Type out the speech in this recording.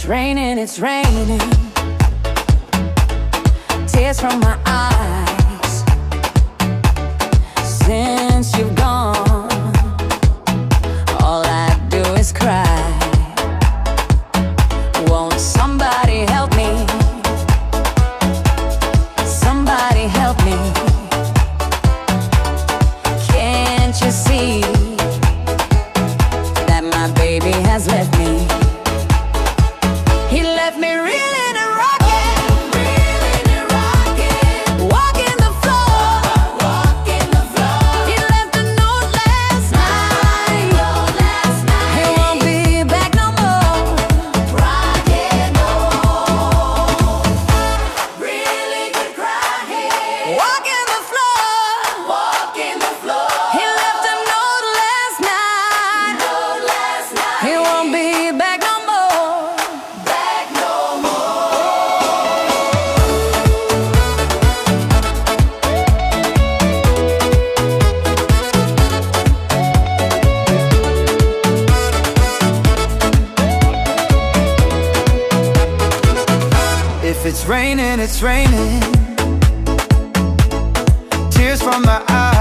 raining, it's raining. Tears from my eyes. Since you've gone, all I do is cry. Won't somebody help me? Somebody help me. Can't you see that my baby has left me? He left me reeling and rocking, walking the floor. He left a note last night. He won't be back no more. Really could cry here. Walking the floor. He left a note last night. He won't be back no more. If it's raining, it's raining. Tears from my eyes.